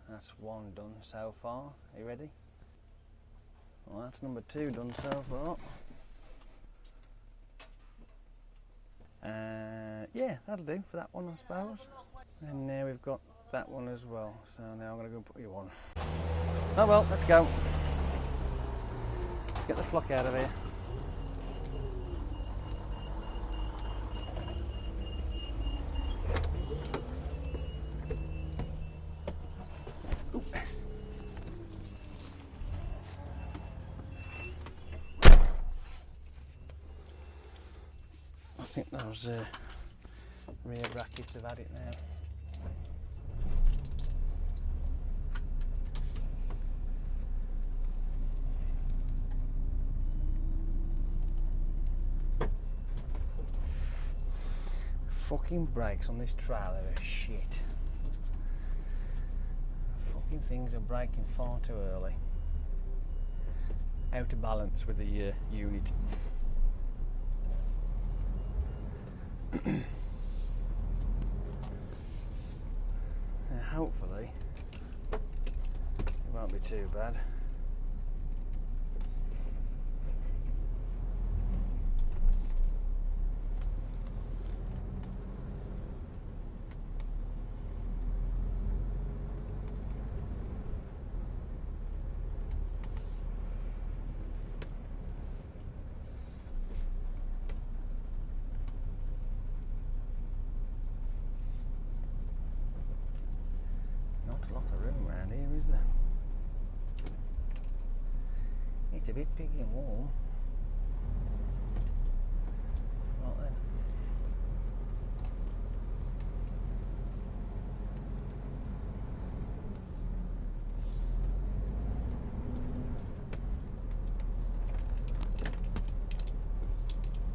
That's one done so far. Are you ready? Well, that's number 2 done so far. Yeah, that'll do for that one, I suppose. And now we've got that one as well. So now I'm going to go and put you on. Oh well, let's go. Let's get the flock out of here. I think those rear brackets have had it now. Fucking brakes on this trailer are shit. Fucking things are braking far too early. Out of balance with the unit. Hopefully it won't be too bad. A lot of room around here, is there? It's a bit piggy and warm. Right then.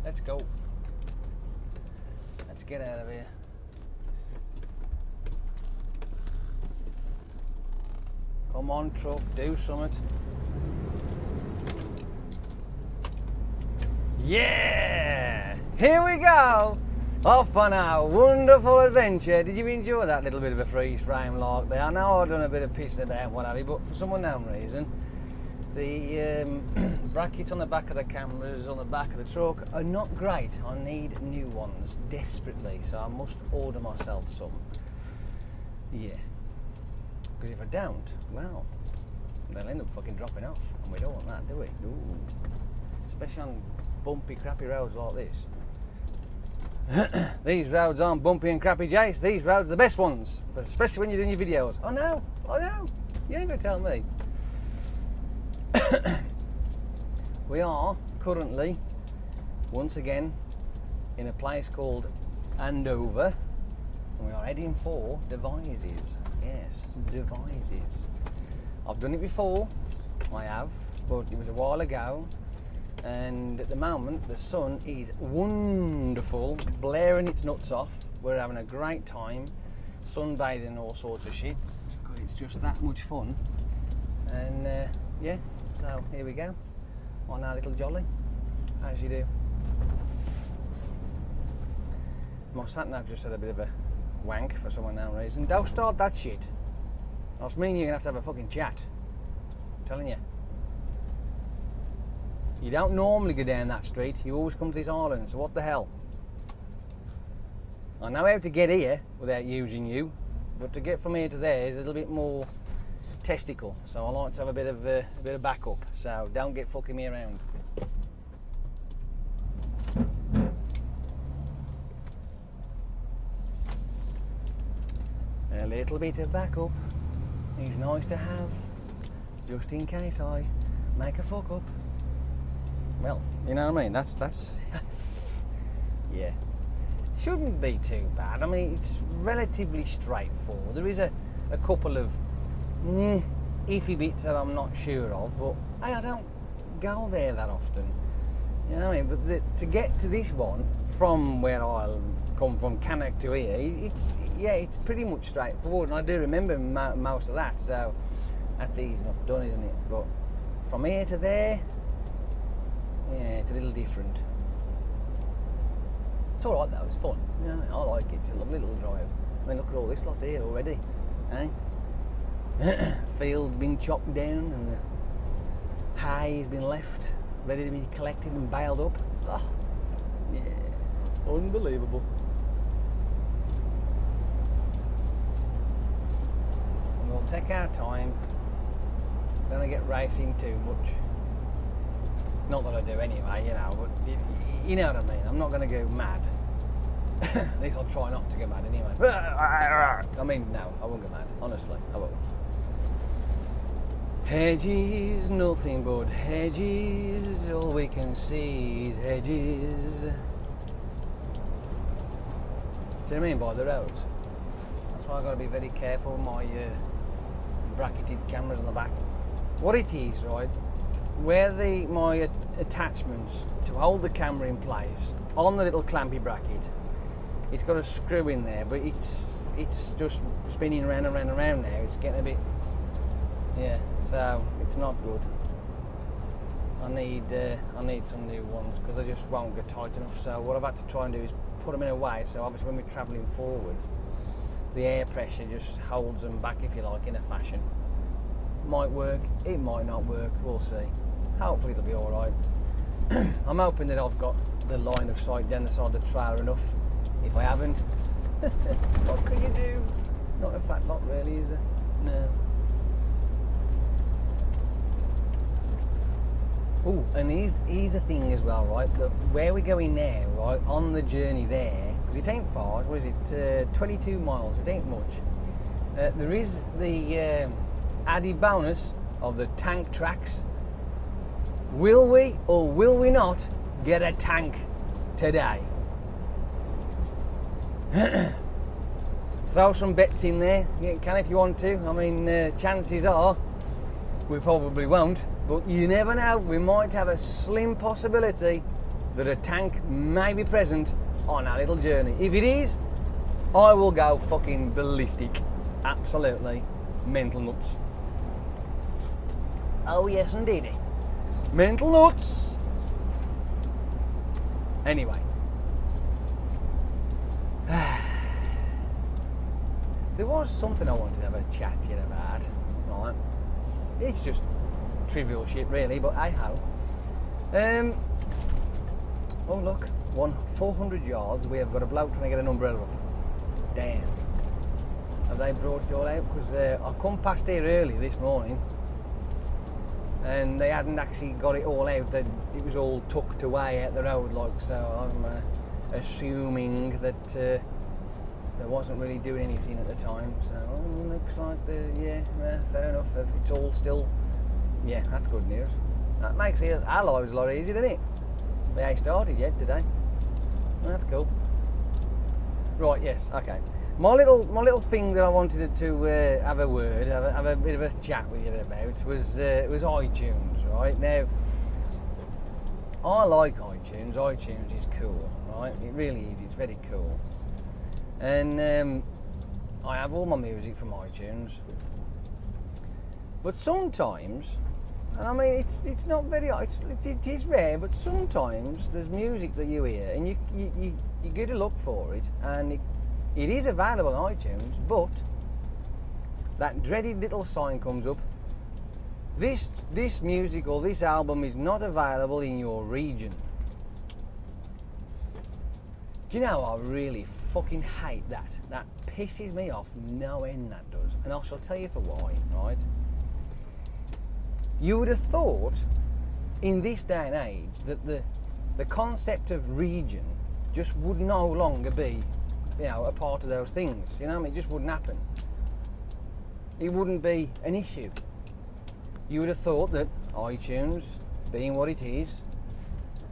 Let's go. Let's get out of here. Come on, truck, do something. Yeah! Here we go! Off on our wonderful adventure. Did you enjoy that little bit of a freeze frame like there? I know I've done a bit of pissing about, what have you, but for some unknown reason, the brackets on the back of the cameras, on the back of the truck, are not great. I need new ones, desperately, so I must order myself some. Yeah. Because if I don't, well, they'll end up fucking dropping off, and we don't want that, do we? Ooh. Especially on bumpy, crappy roads like this. These roads aren't bumpy and crappy, Jace. These roads are the best ones, but especially when you're doing your videos. I know. You ain't gonna tell me. We are currently, once again, in a place called Andover, and we are heading for Devizes. Yes, Devizes. I've done it before, I have, but it was a while ago, and at the moment the sun is wonderful, blaring its nuts off. We're having a great time, sunbathing and all sorts of shit, because it's just that much fun. And yeah, so here we go, on our little jolly, as you do. My sat-nav just had a bit of a wank for some unknown reason. Don't start that shit. That's mean you're gonna have to have a fucking chat. I'm telling you. You don't normally go down that street, you always come to this island, so what the hell? I know how to get here without using you, but to get from here to there is a little bit more testicle, so I like to have a bit of backup, so don't get fucking me around. A little bit of backup is nice to have, just in case I make a fuck up. Well, you know what I mean, that's yeah. Shouldn't be too bad. I mean, it's relatively straightforward. There is a couple of iffy bits that I'm not sure of, but hey, I don't go there that often. You know what I mean? But to get to this one from where I come from, Cannock to here, it's pretty much straightforward, and I do remember most of that, so that's easy enough done, isn't it? But from here to there, yeah, it's a little different. It's alright though, it's fun. Yeah, I like it, it's a lovely little drive. I mean, look at all this lot here already, eh? Fields been chopped down and the hay has been left ready to be collected and baled up. Oh, yeah, unbelievable. And we'll take our time. Don't want to get racing too much. Not that I do anyway, you know, but you know what I mean. I'm not going to go mad. At least I'll try not to go mad anyway. I mean, no, I won't go mad. Honestly, I won't. Hedges, nothing but hedges. All we can see is hedges. See what I mean by the roads? That's why I've got to be very careful with my bracketed cameras on the back. What it is, right? Where my attachments to hold the camera in place on the little clampy bracket, it's got a screw in there, but it's just spinning around and around now. It's getting a bit, yeah, so it's not good. I need some new ones because they just won't get tight enough. So what I've had to try and do is put them in a way so obviously when we're travelling forward, the air pressure just holds them back, if you like, in a fashion. Might work, it might not work, we'll see. Hopefully it'll be alright. I'm hoping that I've got the line of sight down the side of the trailer enough. If I haven't, what can you do? Not in fact, not really, is it? No. Oh, and here's the thing as well, right? Where we're going now, right, on the journey there, because it ain't far, what is it, 22 miles, it ain't much. There is the added bonus of the tank tracks. Will we or will we not get a tank today? Throw some bets in there, you can if you want to. I mean, chances are we probably won't, but you never know. We might have a slim possibility that a tank may be present on our little journey. If it is, I will go fucking ballistic. Absolutely mental nuts. Oh yes indeedy. Mental nuts. Anyway. There was something I wanted to have a chat to you about. Right. It's just trivial shit really, but hey ho. Oh look, 400 yards we have got a bloke trying to get an umbrella up. Damn. Have they brought it all out? Because I come past here early this morning and they hadn't actually got it all out. It was all tucked away out the road, like, so I'm assuming that they wasn't really doing anything at the time. So looks like fair enough. If it's all still, yeah, that's good news. That makes our lives a lot easier, doesn't it? They ain't started yet today. That's cool. Right, yes, okay. My little thing that I wanted to have a word, have a bit of a chat with you about was iTunes, right? Now, I like iTunes. iTunes is cool, right? It really is. It's very cool. And I have all my music from iTunes. But sometimes, and I mean it's not very, it is rare, but sometimes there's music that you hear and you get to look for it, and it is available on iTunes, but that dreaded little sign comes up. This music or this album is not available in your region. Do you know, I really fucking hate that. That pisses me off no end, that does. And I shall tell you for why, right? You would have thought in this day and age that the concept of region just would no longer be, you know, a part of those things. You know what I mean? It just wouldn't happen. It wouldn't be an issue. You would have thought that iTunes, being what it is,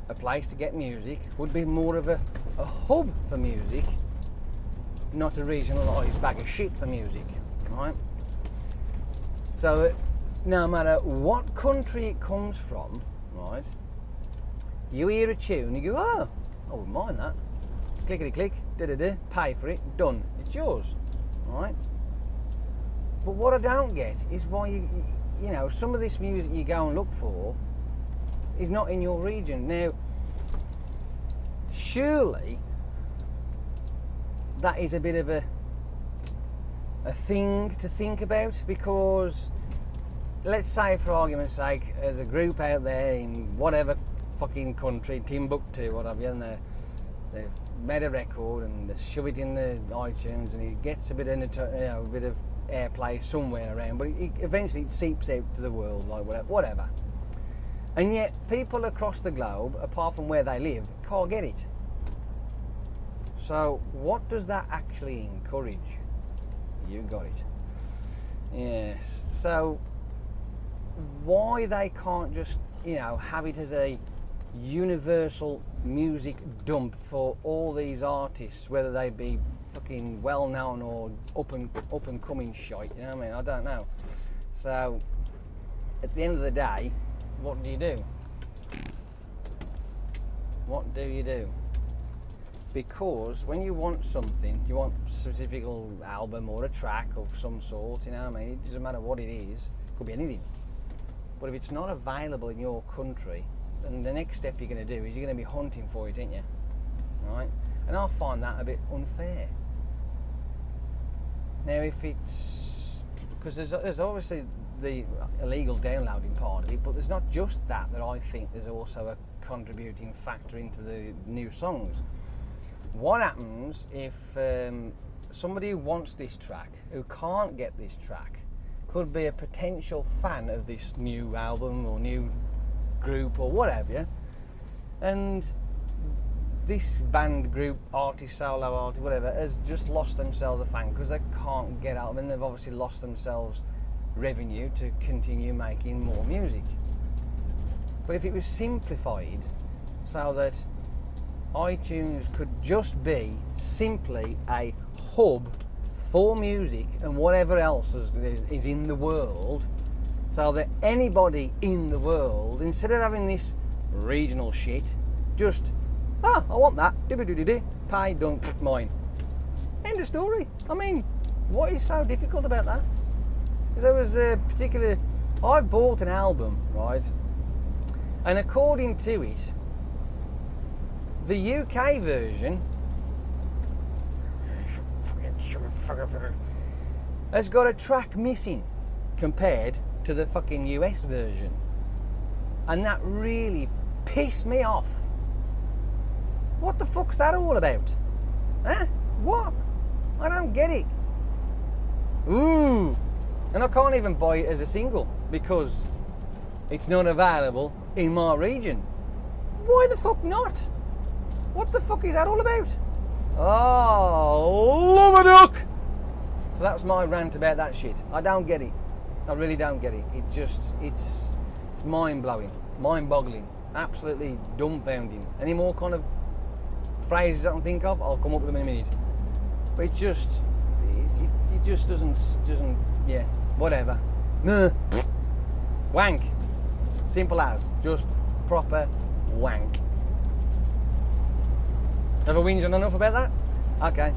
a place to get music, would be more of a hub for music, not a regionalised bag of shit for music, right? So that no matter what country it comes from, right, you hear a tune, you go, oh, I wouldn't mind that. Clickety click, da-da-da, pay for it, done. It's yours, right? But what I don't get is why you know, some of this music you go and look for is not in your region. Now, surely that is a bit of a a thing to think about, because let's say, for argument's sake, there's a group out there in whatever fucking country, Timbuktu, what have you, and they've made a record and they shove it in the iTunes and it gets a bit of airplay somewhere around, but eventually it seeps out to the world, like whatever. And yet people across the globe, apart from where they live, can't get it. So what does that actually encourage? You got it. Yes. So why they can't just, have it as a universal music dump for all these artists, whether they be fucking well known or up and coming shite, you know what I mean? I don't know. So at the end of the day, what do? What do you do? Because when you want something, you want a specific album or a track of some sort, you know what I mean? It doesn't matter what it is, it could be anything. But if it's not available in your country, then the next step you're going to do is you're going to be hunting for it, ain't you? Right? And I find that a bit unfair. Now, if it's... because there's obviously the illegal downloading part of it, but there's not just that I think there's also a contributing factor into the new songs. What happens if somebody who wants this track, who can't get this track, could be a potential fan of this new album or new group or whatever, and this band, group, artist, solo artist, whatever, has just lost themselves a fan because they can't get out, and they've obviously lost themselves revenue to continue making more music. But if it was simplified so that iTunes could just be simply a hub for music and whatever else is in the world, so that anybody in the world, instead of having this regional shit, just, I want that, pay, done, mine. End of story. I mean, what is so difficult about that? Because there was a particular... I've bought an album, right? And according to it, the UK version has got a track missing compared to the fucking US version. And that really pissed me off. What the fuck's that all about? Huh? What? I don't get it. Ooh. And I can't even buy it as a single because it's not available in my region. Why the fuck not? What the fuck is that all about? Oh, love a duck! So that's my rant about that shit. I don't get it. I really don't get it. It's mind-blowing, mind-boggling, absolutely dumbfounding. Any more kind of phrases I can think of, I'll come up with them in a minute. But it just doesn't, yeah, whatever. Wank. Simple as, just proper wank. Have I whinged on enough about that? Okay.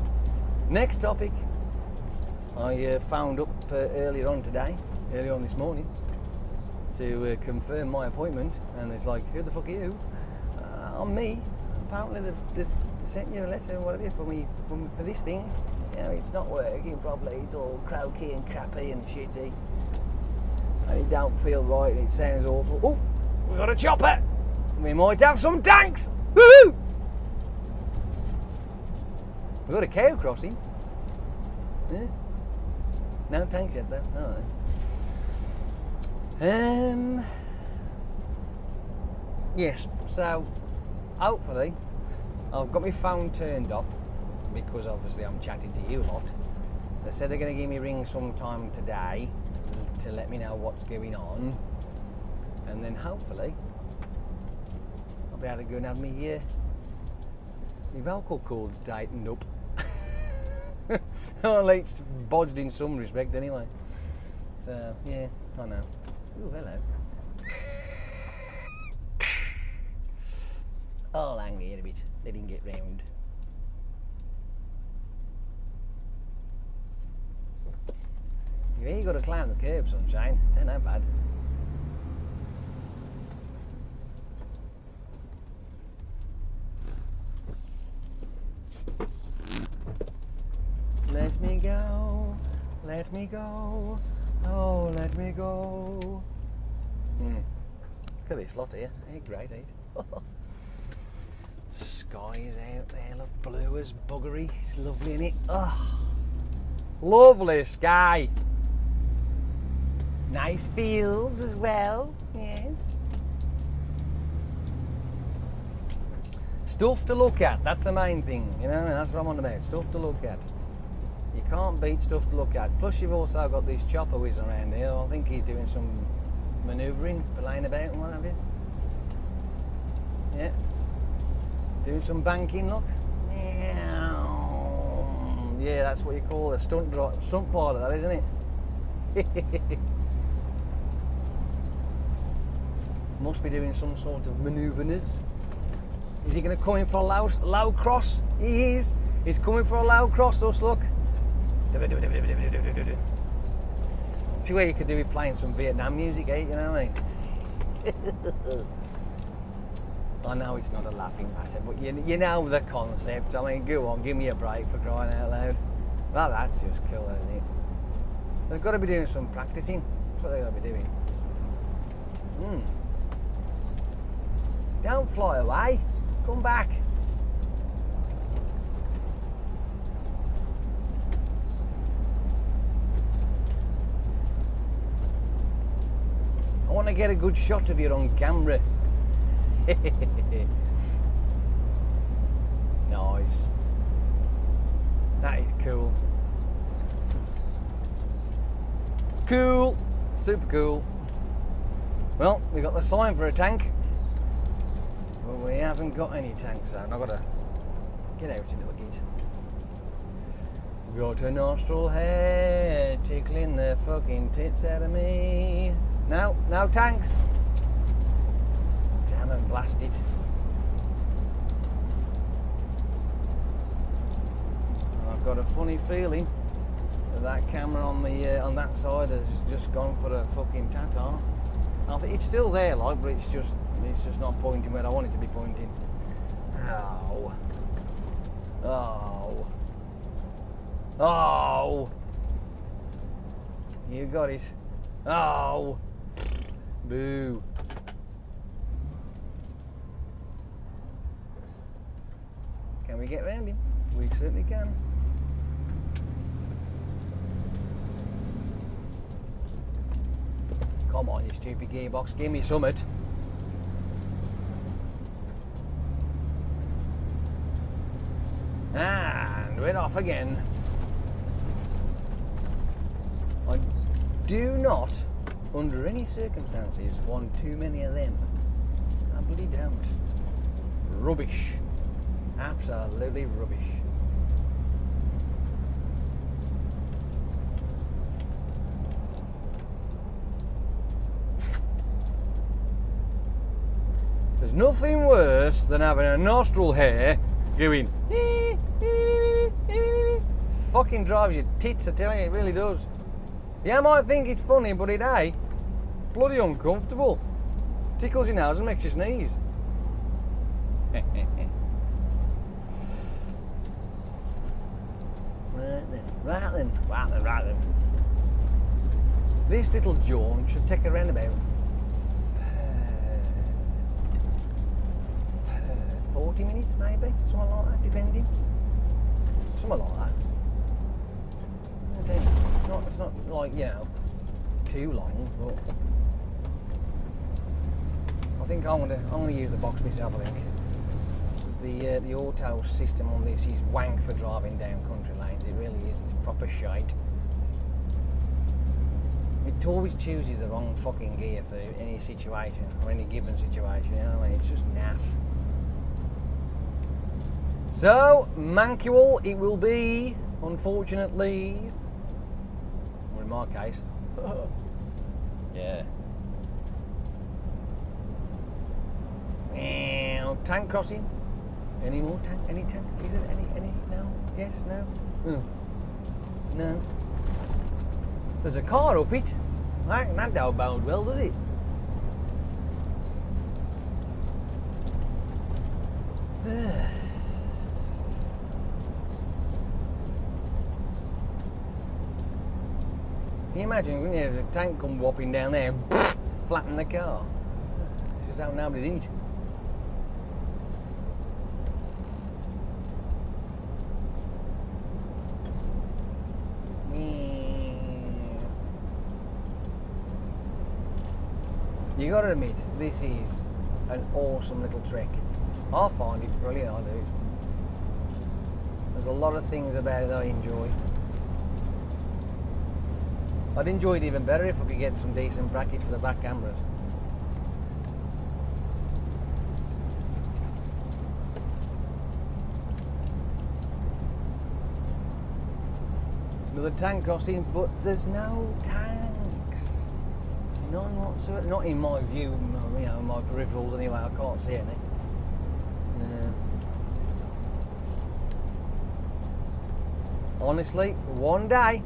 Next topic. I phoned up earlier on this morning, to confirm my appointment, and it's like, who the fuck are you? I'm me. Apparently they've sent you a letter or whatever for this thing. You know, it's not working properly, it's all croaky and crappy and shitty. And it don't feel right, and it sounds awful. Oh, we got a chopper! We might have some tanks! Woohoo! We've got a cow crossing. Yeah. No tanks yet though. Alright. Yes, so hopefully I've got my phone turned off because obviously I'm chatting to you a lot. They said they're going to give me a ring sometime today to let me know what's going on, and then hopefully I'll be able to go and have my vocal cords tightened up. Well, it's bodged in some respect anyway. So yeah, I know. Ooh, hello. I'll hang here a bit, let him get round. You've really got to climb the curb, sunshine. Ain't that bad. Let me go, let me go. Oh, let me go. Look at this lot here. Ain't great, ain't it? Sky's out there, look, blue as buggery. It's lovely, isn't it? Oh, lovely sky. Nice fields as well, yes. Stuff to look at, that's the main thing, you know, that's what I'm on about, stuff to look at. You can't beat stuff to look at. Plus you've also got this chopper whizzing around here. I think he's doing some manoeuvring, playing about and what have you. Yeah. Doing some banking, look. Yeah, that's what you call a stunt pilot, that, isn't it? Must be doing some sort of manoeuvres. Is he going to come in for a low cross? He is. He's coming for a low cross, us, look. See where you could do with playing some Vietnam music, eh? You know what I mean? I know it's not a laughing matter, but you know the concept. I mean, go on, give me a break for crying out loud. Well, that's just cool, isn't it? They've got to be doing some practicing. That's what they've got to be doing. Don't fly away. Come back. I want to get a good shot of you on camera. Nice. That is cool. Cool. Super cool. Well, we got the sign for a tank. But we haven't got any tanks, so I've got to get out into the gate. Got a nostril hair tickling the fucking tits out of me. No, no tanks. Damn and blast it. I've got a funny feeling that that camera on the on that side has just gone for a fucking Tatar. I think it's still there, like, but it's just not pointing where I want it to be pointing. Ow. Oh. Oh. You got it. Oh. Boo. Can we get round him? We certainly can. Come on, you stupid gearbox, give me summit. And we're off again. I do not, under any circumstances, want too many of them. I bloody don't. Rubbish. Absolutely rubbish. There's nothing worse than having a nostril hair going. Fucking drives your tits, I tell you, it really does. Yeah, I might think it's funny, but it ain't. Bloody uncomfortable. Tickles your nose and makes you sneeze. Right then. This little jaunt should take around about 40 minutes, maybe, something like that, depending. Something like that. It's not like, you know, too long, but I think I'm gonna use the box myself, I think. Because the auto system on this is wank for driving down country lanes. It really is. It's proper shite. It always chooses the wrong fucking gear for any situation or any given situation. You know what I mean? It's just naff. So manual it will be, unfortunately. Or in my case. Yeah. Tank crossing. Any more tank? Any tanks? Is it any? No? Yes? No? No. There's a car up it. That don't bode well, does it? Can you imagine, wouldn't you, the tank come whopping down there and flatten the car? It's just how nobody's in it. You got to admit, this is an awesome little trek. I find it brilliant, I do. There's a lot of things about it that I enjoy. I'd enjoy it even better if I could get some decent brackets for the back cameras. Another tank crossing, but there's no tanks. None whatsoever. Not in my view, you know, my peripherals anyway. I can't see any. No. Honestly, one day,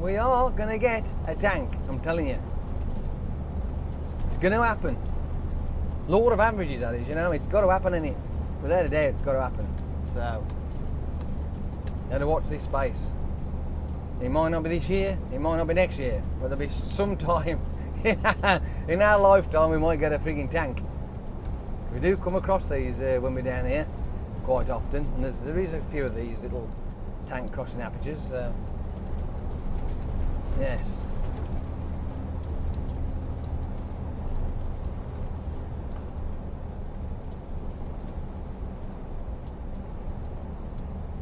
we are going to get a tank. I'm telling you. It's going to happen. Law of averages, that is, you know. It's got to happen, innit? Without a doubt, it's got to happen. So, you have to watch this space. It might not be this year, it might not be next year, but there'll be some time in our lifetime we might get a frigging tank. We do come across these when we're down here quite often, and there is a few of these little tank crossing apertures. Yes.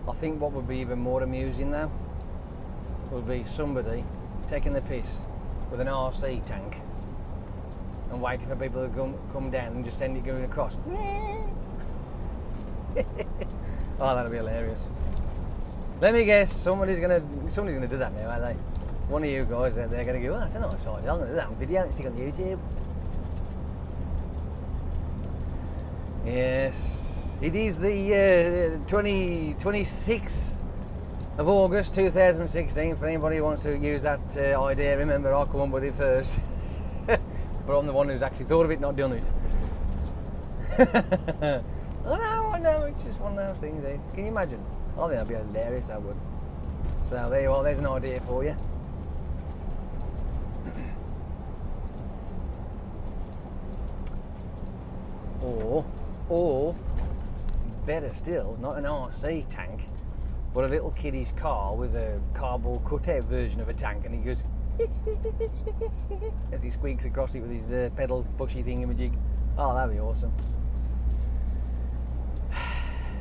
I think what would be even more amusing though would be somebody taking the piss with an RC tank and waiting for people to come down and just send it going across. Oh, that'd be hilarious. Let me guess, somebody's gonna do that now, aren't they? One of you guys out there gonna go, oh, that's a nice idea, I'm gonna do that on video and stick on YouTube. Yes, it is the 26th of August 2016. For anybody who wants to use that idea, remember I come up with it first. But I'm the one who's actually thought of it, not done it. I know, it's just one of those things, eh? Can you imagine? I think that'd be hilarious, that would. So there you are, there's an idea for you. Or better still, not an RC tank, but a little kiddie's car with a cardboard cutout version of a tank, and he goes as he squeaks across it with his pedal bushy thingamajig. Oh, that'd be awesome.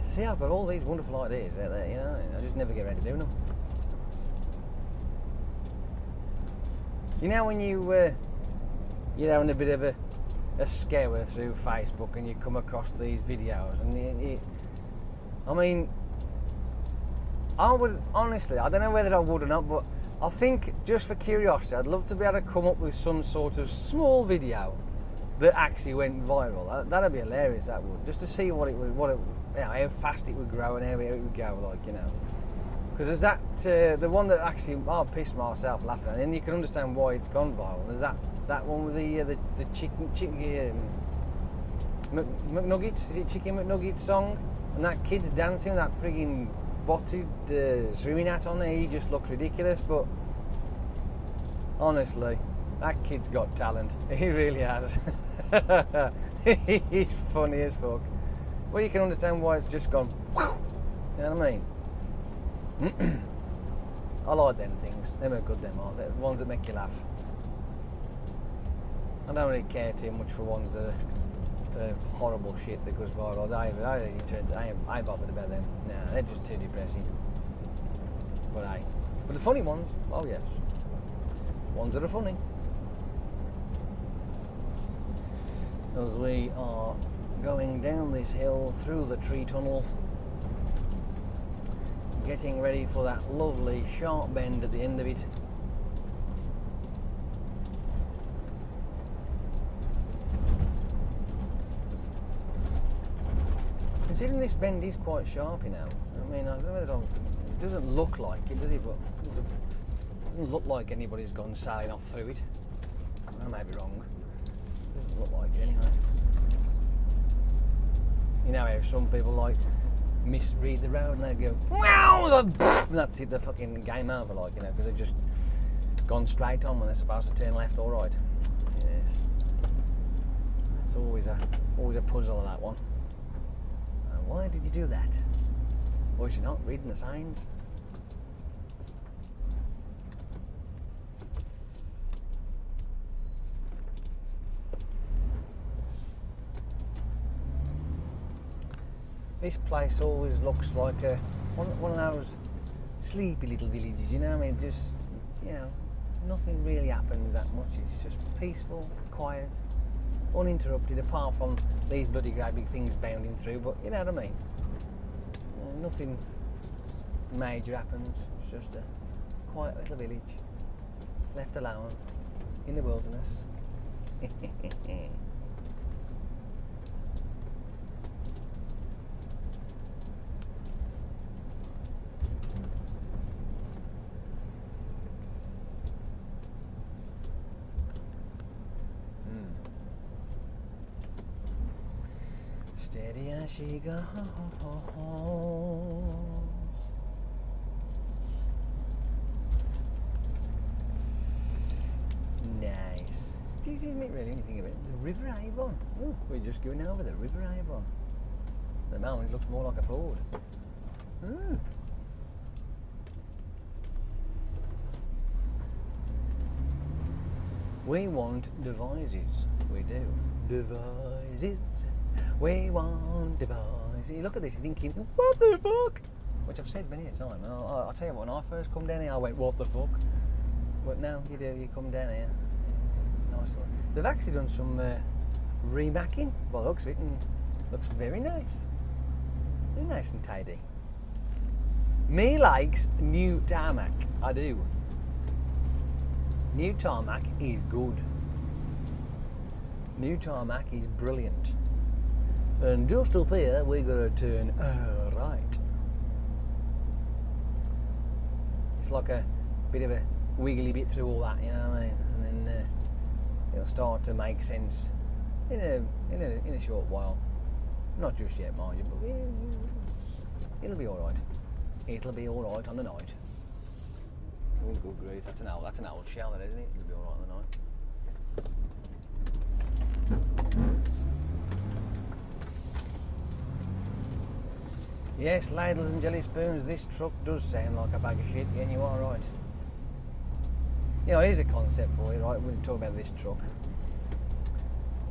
See, I've got all these wonderful ideas out there, you know, I just never get around to doing them. You know when you're having a bit of a scour through Facebook and you come across these videos, and I mean, I would honestly, I don't know whether I would or not, but I think just for curiosity, I'd love to be able to come up with some sort of small video that actually went viral. That'd be hilarious. That would, just to see what it would, you know, how fast it would grow and how it would go, like, you know. Because there's that the one that actually I pissed myself laughing at, and you can understand why it's gone viral. There's that one with the chicken McNuggets. Is it Chicken McNuggets song? And that kid's dancing with that frigging botted swimming hat on there. He just looks ridiculous, but honestly, that kid's got talent. He really has. He's funny as fuck. Well, you can understand why it's just gone. Whew, you know what I mean? I like them things. Them are good, them are. They're the ones that make you laugh. I don't really care too much for ones that are horrible shit that goes viral. I ain't bothered about them. Nah, they're just too depressing. But the funny ones, oh yes. Ones that are funny. As we are going down this hill through the tree tunnel, getting ready for that lovely sharp bend at the end of it. Considering this bend is quite sharp, you know. I mean, I don't know whether it doesn't look like it, does it? But it doesn't look like anybody's gone sailing off through it. I may be wrong. It doesn't look like it anyway. You know how some people like misread the road and they'd go, wow, and that's it, the fucking game over, like, you know, because they've just gone straight on when they're supposed to turn left or right. Yes. It's always a puzzle of that one. Why did you do that? Was you not reading the signs? This place always looks like one of those sleepy little villages, you know what I mean? Just, you know, nothing really happens that much. It's just peaceful, quiet, uninterrupted, apart from these bloody great big things bounding through, but you know what I mean? Nothing major happens. It's just a quiet little village, left alone, in the wilderness. Steady as she goes. Nice. This isn't it really anything of it? The River Avon. Oh, we're just going over the River Avon. At the moment it looks more like a ford. Mm. We want devices. We do. Devices. We want devices. You look at this, you're thinking, what the fuck? Which I've said many a time. I'll tell you what, when I first come down here, I went, what the fuck? But now you do, you come down here. Nice one. They've actually done some remacking by the looks of it, and looks very nice. Very nice and tidy. Me likes new tarmac. I do. New tarmac is good. New tarmac is brilliant. And just up here, we're going to turn right. It's like a bit of a wiggly bit through all that, you know what I mean? And then it'll start to make sense in a short while. Not just yet, mind you, but it'll be all right. It'll be all right on the night. Oh, good grief! That's an old shell, isn't it? It'll be all right on the night. Yes, ladles and jelly spoons, this truck does sound like a bag of shit, and you are right. You know, here's a concept for you, right? We'll talk about this truck.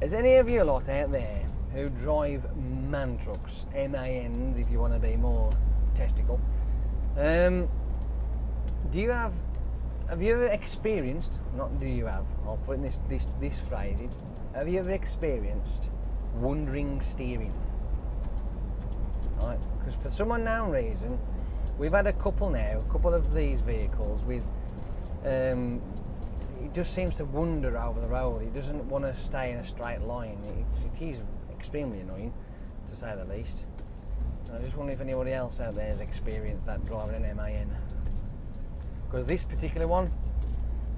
Is any of you lot out there who drive man trucks, MANs if you want to be more testicle, have you ever experienced, not do you have, I'll put in this phrase, have you ever experienced wandering steering? Right, because for some unknown reason, we've had a couple of these vehicles with, it just seems to wander over the road. It doesn't want to stay in a straight line. It is extremely annoying, to say the least. So I just wonder if anybody else out there has experienced that driving an MAN. Because this particular one,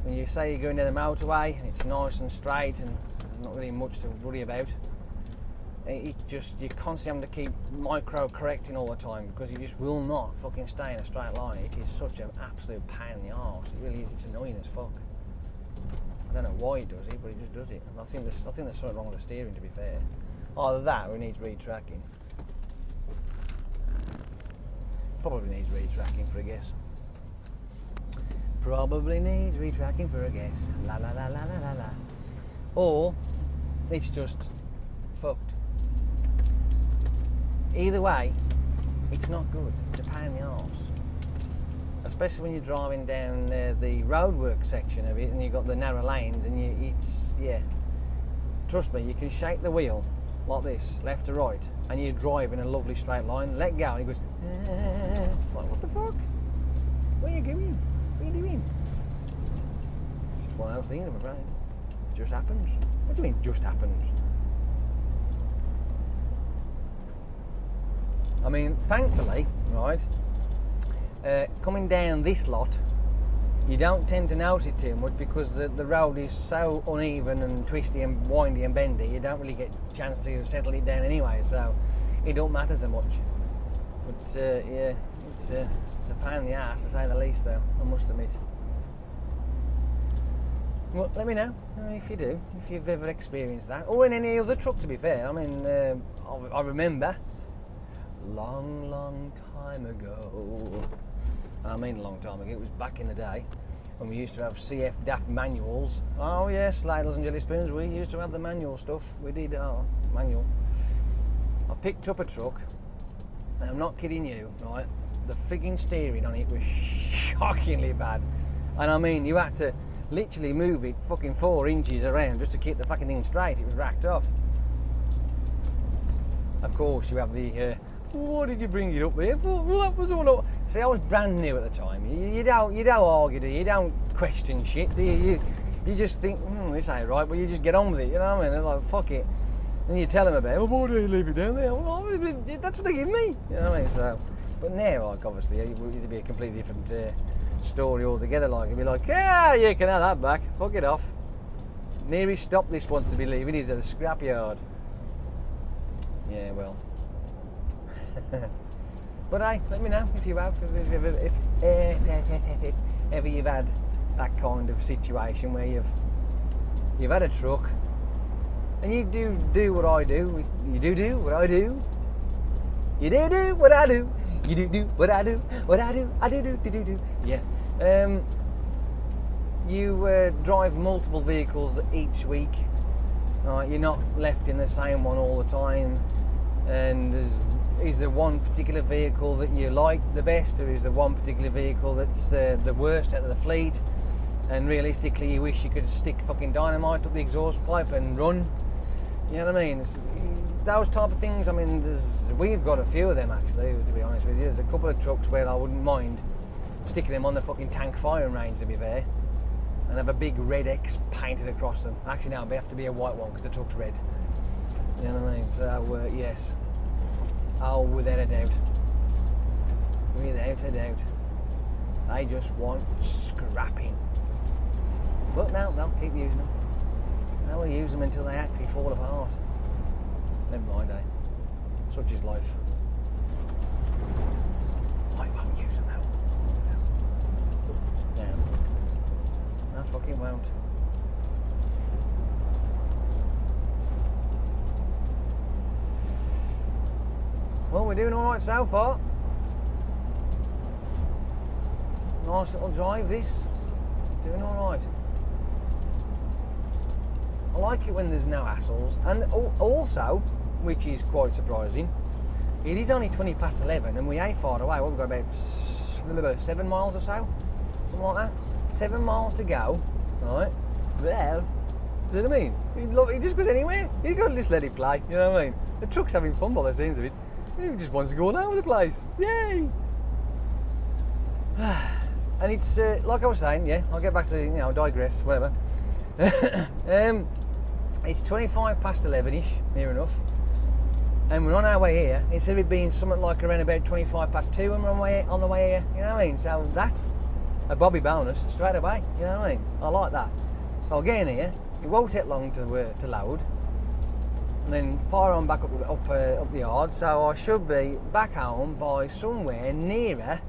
when you say you're going down the motorway and it's nice and straight and not really much to worry about, you're constantly having to keep micro correcting all the time because you just will not fucking stay in a straight line. It is such an absolute pain in the arse. It really is. It's annoying as fuck. I don't know why he does it, but he just does it. And I think there's something wrong with the steering, to be fair. Either that or it needs retracking. Probably needs retracking for a guess. Probably needs retracking for a guess. La la la la la la la. Or it's just fucked. Either way, it's not good. It's a pain in the arse. Especially when you're driving down the roadwork section of it and you've got the narrow lanes and yeah. Trust me, you can shake the wheel like this, left to right, and you drive in a lovely straight line, let go, and it goes, it's like, what the fuck? What are you doing? What are you doing? It's just one of those things, I'm afraid. It just happens. What do you mean, just happens? I mean, thankfully, right, coming down this lot, you don't tend to notice it too much because the road is so uneven and twisty and windy and bendy, you don't really get a chance to settle it down anyway, so it don't matter so much. yeah, it's a pain in the ass to say the least, though, I must admit. Well, let me know if you do, if you've ever experienced that, or in any other truck, to be fair. I mean, I remember long time ago. I mean, a long time ago. It was back in the day when we used to have CF DAF manuals. Oh yes, ladles and jelly spoons. We used to have the manual stuff. We did manual. I picked up a truck, and I'm not kidding you, right? The frigging steering on it was shockingly bad, and I mean, you had to literally move it fucking 4 inches around just to keep the fucking thing straight. It was racked off. Of course, you have the what did you bring it up there for? Well, that was all up. See, I was brand new at the time. You don't argue, do you? You don't question shit, do you? You just think, this ain't right, but you just get on with it, you know what I mean? They're like, fuck it. And you tell them about it, why do you leave it down there? Well, that's what they give me, you know what I mean? So, but now, like, obviously, it would be a completely different story altogether. Like, it'd be like, yeah, you can have that back, fuck it off. Nearest stop this wants to be leaving is at a scrapyard. Yeah, well. But hey, let me know if you have, if ever you've had that kind of situation where you've had a truck and you do what I do. You do what I do. You do what I do. You do what I do. What I do. I do. Yeah. You drive multiple vehicles each week. You're not left in the same one all the time. And is there one particular vehicle that you like the best, or is there one particular vehicle that's the worst out of the fleet? And realistically, you wish you could stick fucking dynamite up the exhaust pipe and run. You know what I mean? Those type of things. I mean, we've got a few of them actually. To be honest with you, there's a couple of trucks where I wouldn't mind sticking them on the fucking tank firing range, to be fair, and have a big red X painted across them. Actually, now it'd have to be a white one because the truck's red. You know what I mean? So yes. Oh, without a doubt. Without a doubt. They just want scrapping. But no, they'll keep using them. They'll use them until they actually fall apart. Never mind, eh? Such is life. I won't use them though. No. I fucking won't. Well, we're doing alright so far. Nice little drive this. It's doing alright. I like it when there's no hassles. And also, which is quite surprising, it is only 20 past 11 and we ain't far away. We've got about 7 miles or so. Something like that. 7 miles to go. Right? There. You know what I mean? He just goes anywhere. You got to just let it play. You know what I mean? The truck's having fun by the scenes of it. He just wants to go all over the place. Yay! And it's like I was saying, yeah. I'll get back to digress, whatever. It's 25 past 11ish, near enough, and we're on our way here. Instead of it being something like around about 25 past 2 when we're on the way here, you know what I mean? So that's a Bobby bonus straight away. You know what I mean? I like that. So I'll get in here. It won't take long to load. And then fire on back up the yard, so I should be back home by somewhere nearer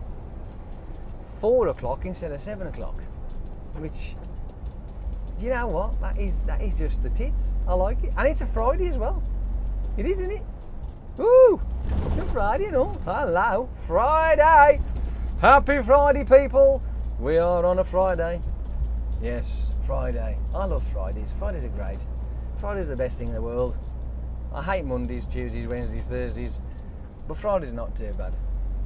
4 o'clock instead of 7 o'clock. Which, do you know what? That is just the tits. I like it, and it's a Friday as well. It is, isn't it? Woo! Fucking Friday, you know. Hello, Friday. Happy Friday, people. We are on a Friday. Yes, Friday. I love Fridays. Fridays are great. Fridays are the best thing in the world. I hate Mondays, Tuesdays, Wednesdays, Thursdays, but Friday's not too bad.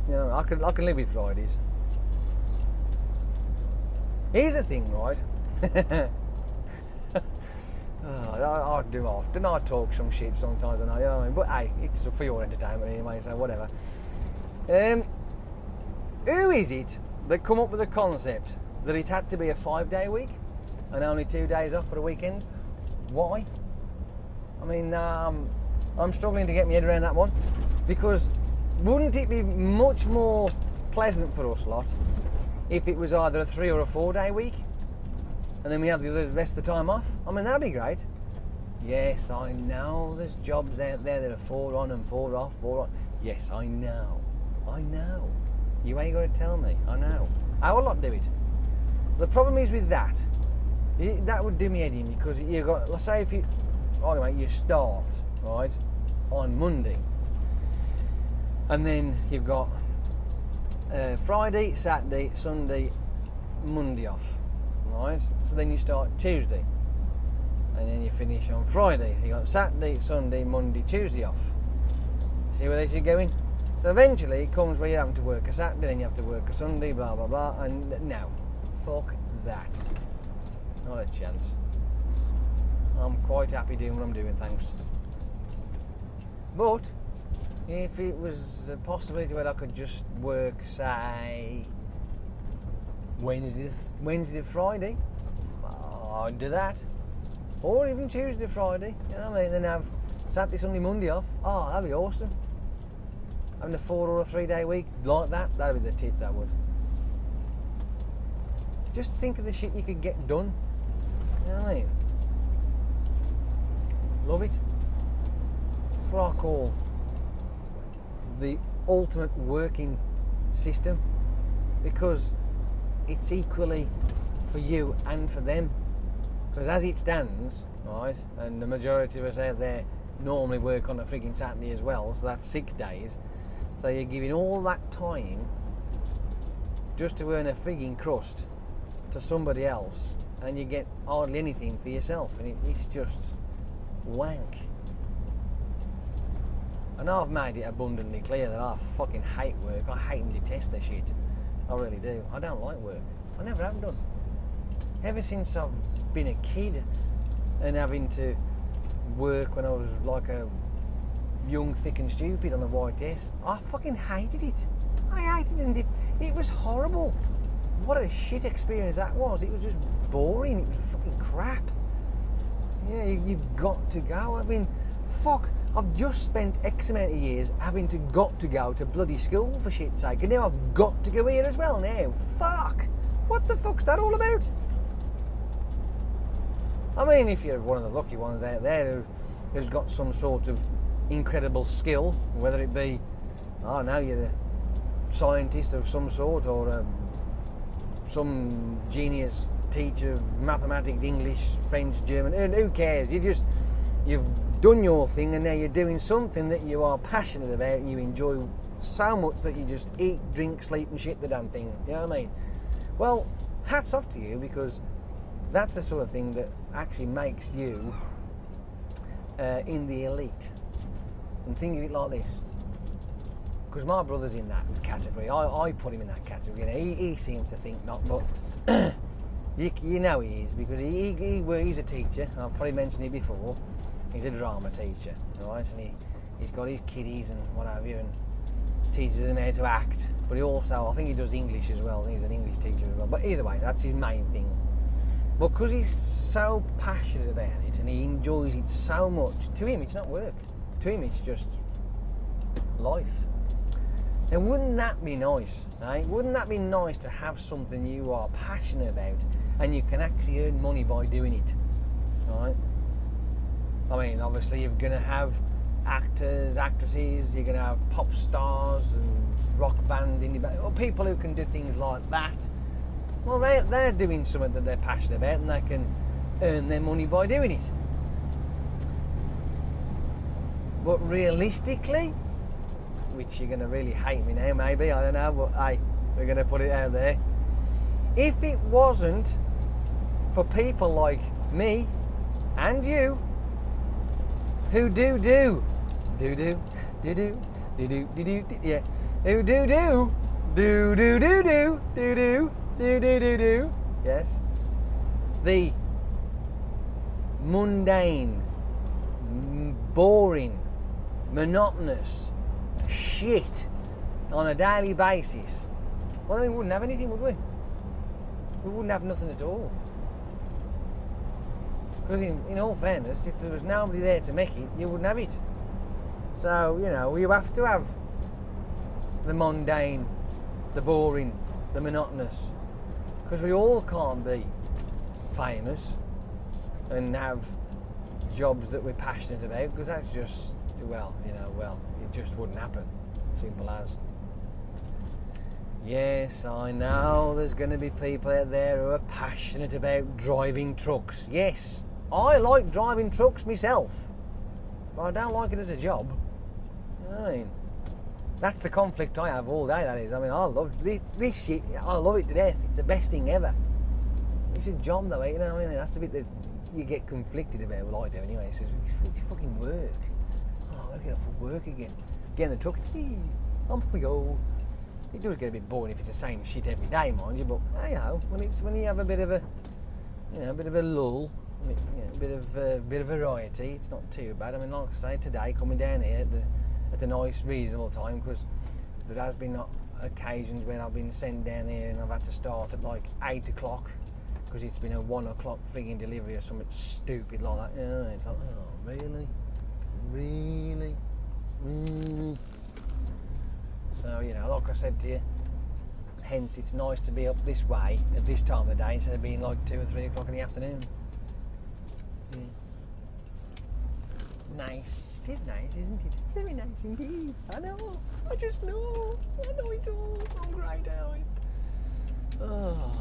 You know, I can live with Fridays. Here's the thing, right? I do often. I talk some shit sometimes, and you know what I mean. But hey, it's for your entertainment anyway, so whatever. Who is it that come up with the concept that it had to be a 5-day week and only 2 days off for the weekend? Why? I mean, I'm struggling to get my head around that one, because wouldn't it be much more pleasant for us lot if it was either a 3 or a 4-day week and then we have the rest of the time off? I mean, that'd be great. Yes, I know there's jobs out there that are 4 on and 4 off, 4 on. Yes, I know. I know. You ain't got to tell me. I know. How a lot do it. The problem is with that, that would do me head in, because you got, let's say if you, anyway, you start, right, on Monday, and then you've got Friday, Saturday, Sunday, Monday off, right? So then you start Tuesday, and then you finish on Friday. So you got Saturday, Sunday, Monday, Tuesday off. See where this is going? So eventually it comes where you're having to work a Saturday, then you have to work a Sunday, blah blah blah, and no, fuck that. Not a chance. I'm quite happy doing what I'm doing, thanks. But if it was a possibility where I could just work, say, Wednesday to Friday, I'd do that. Or even Tuesday to Friday, you know what I mean? Then have Saturday, Sunday, Monday off. Oh, that'd be awesome. Having a 4 or a 3 day week like that, that'd be the tits, that would. Just think of the shit you could get done. You know what I mean? Love it. That's what I call the ultimate working system, because it's equally for you and for them. Because as it stands, right, and the majority of us out there normally work on a frigging Saturday as well, so that's 6 days. So you're giving all that time just to earn a frigging crust to somebody else, and you get hardly anything for yourself, and it's just wank. I know I've made it abundantly clear that I fucking hate work. I hate and detest the shit. I really do. I don't like work. I never have done. Ever since I've been a kid and having to work when I was like a young, thick and stupid on the YTS, I fucking hated it. I hated it, and it was horrible. What a shit experience that was. It was just boring. It was fucking crap. Yeah, you've got to go. I mean, fuck, I've just spent X amount of years having to go to bloody school for shit's sake, and now I've got to go here as well now. Fuck! What the fuck's that all about? I mean, if you're one of the lucky ones out there who's got some sort of incredible skill, whether it be, I don't know, you're a scientist of some sort, or some genius teacher of mathematics, English, French, German, who cares? You've done your thing, and now you're doing something that you are passionate about and you enjoy so much that you just eat, drink, sleep and shit the damn thing. You know what I mean? Well, hats off to you, because that's the sort of thing that actually makes you in the elite. And think of it like this, because my brother's in that category. I put him in that category. You know, he seems to think not, but you know he is, because he's a teacher. I've probably mentioned it before. He's a drama teacher, right? And he's got his kiddies and what have you, and teaches them how to act. But he also, I think he does English as well. I think he's an English teacher as well. But either way, that's his main thing. But because he's so passionate about it and he enjoys it so much, to him it's not work. To him it's just life. And wouldn't that be nice, eh? Wouldn't that be nice to have something you are passionate about and you can actually earn money by doing it, right? I mean, obviously you're going to have actors, actresses, you're going to have pop stars and rock band, indie band, or people who can do things like that. Well, they're doing something that they're passionate about and they can earn their money by doing it. But realistically, which you're going to really hate me now maybe, I don't know, but hey, we're going to put it out there. If it wasn't for people like me and you, who yeah, who yes, the mundane, boring, monotonous shit on a daily basis, well, then we wouldn't have anything, would we? We wouldn't have nothing at all. Because in all fairness, if there was nobody there to make it, you wouldn't have it. So, you know, you have to have the mundane, the boring, the monotonous. Because we all can't be famous and have jobs that we're passionate about, because that's just, well, it just wouldn't happen. Simple as. Yes, I know there's going to be people out there who are passionate about driving trucks. Yes, I like driving trucks myself, but I don't like it as a job. You know what I mean? That's the conflict I have all day, that is. I mean, I love this shit. I love it to death. It's the best thing ever. It's a job though, you know what I mean? That's the bit that you get conflicted about. Well, I do anyway. It's fucking work. Oh, I've got to get off for work again. Get in the truck. Off we go. It does get a bit boring if it's the same shit every day, mind you. But hey ho, when you have a bit of a, bit of a lull, a bit of variety, it's not too bad. I mean, like I say, today coming down here at a nice, reasonable time, because there has been occasions when I've been sent down here and I've had to start at like 8 o'clock because it's been a 1 o'clock frigging delivery or something stupid like that. You know, it's like, oh, really? So, like I said to you, hence it's nice to be up this way at this time of the day instead of being like 2 or 3 o'clock in the afternoon. Yeah. Nice. It is nice, isn't it? Very nice indeed. I know. I just know. I know it all. I'm great, aren't I? Oh.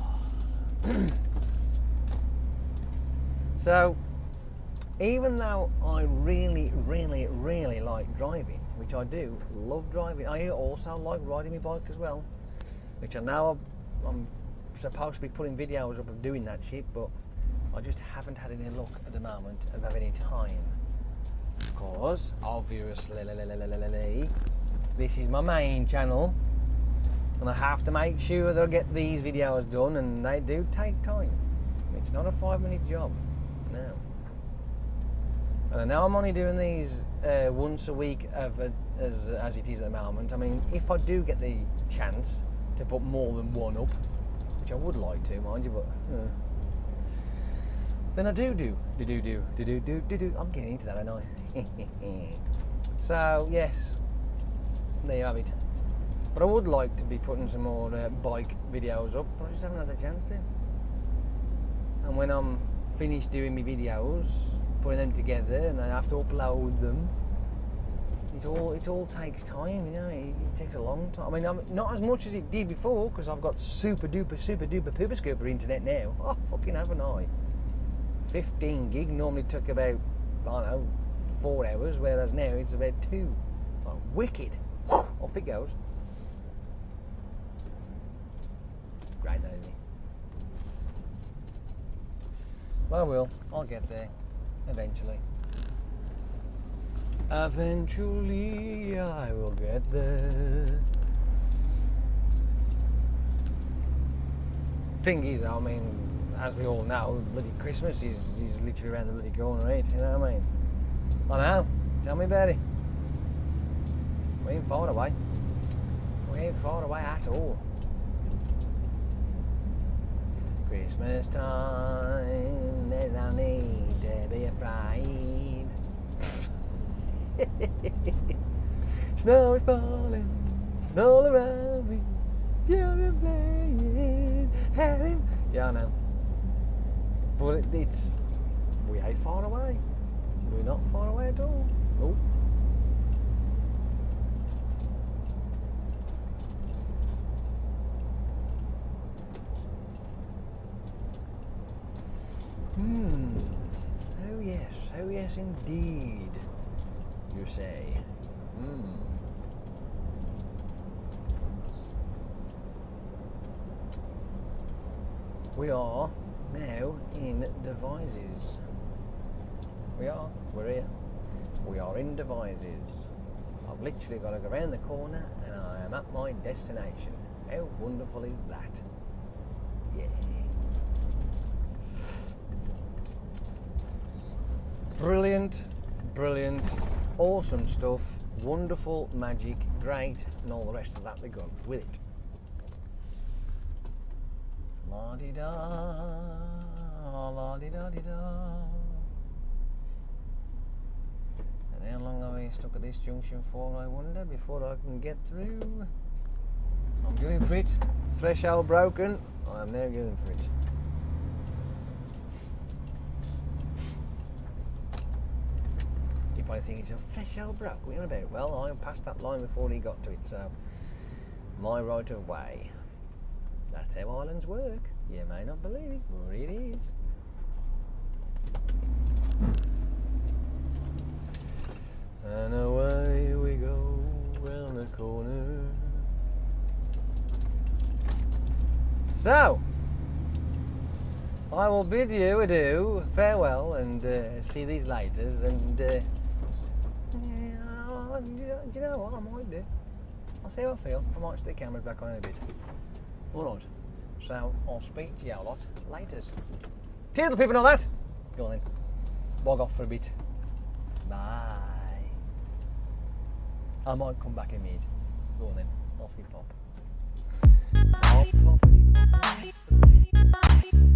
So, even though I really like driving, which I do, love driving, I also like riding my bike as well, which I know I'm supposed to be putting videos up of doing that shit, but I just haven't had any luck at the moment of having any time. Because, obviously, this is my main channel, and I have to make sure that I get these videos done, and they do take time. It's not a 5-minute job, no. And I know I'm only doing these once a week as it is at the moment. I mean, if I do get the chance to put more than one up, which I would like to, mind you, but then I do. I'm getting into that, aren't I? So yes, there you have it. But I would like to be putting some more bike videos up, but I just haven't had the chance to. And when I'm finished doing my videos, putting them together, and I have to upload them, it all takes time, it takes a long time. I mean, not as much as it did before, because I've got super duper pooper scooper internet now. Oh, fucking haven't I? 15 gig normally took about, I don't know, 4 hours, whereas now it's about 2. It's like wicked. Off it goes. Great, isn't it? Well, I'll get there. Eventually. Eventually, I will get there. Thing is, I mean, as we all know, bloody Christmas is literally around the bloody corner, right? You know what I mean? I know. Tell me about it. We ain't far away. We ain't far away at all. Christmas time, there's no need to be afraid. Snow is falling all around me. Children playing, having. Yeah, I know. But we ain't far away. We're not far away at all. Nope. Oh yes indeed, you say. We are now in Devizes. We're here. We are in Devizes. I've literally got to go around the corner and I am at my destination. How wonderful is that? Yeah. Brilliant, awesome stuff, wonderful, magic, great, and all the rest of that that goes with it. La-di-da, la-di-da-di-da. And how long are we stuck at this junction for, I wonder, before I can get through? I'm going for it. Threshold broken. I'm now going for it. You're probably thinking, it's a threshold broke. What are you on about? Well, I passed that line before he got to it, so my right of way. That's how islands work. You may not believe it, but it is. And away we go round the corner. So, I will bid you adieu, farewell, and see these laters. And do you know what I might do? I'll see how I feel. I might stick the cameras back on in a bit. Alright, so I'll speak to you a lot later. Till people know that. Go on then. Bog off for a bit. Bye. I might come back in mid. Go on then. Off you pop. Pop, poppity, pop.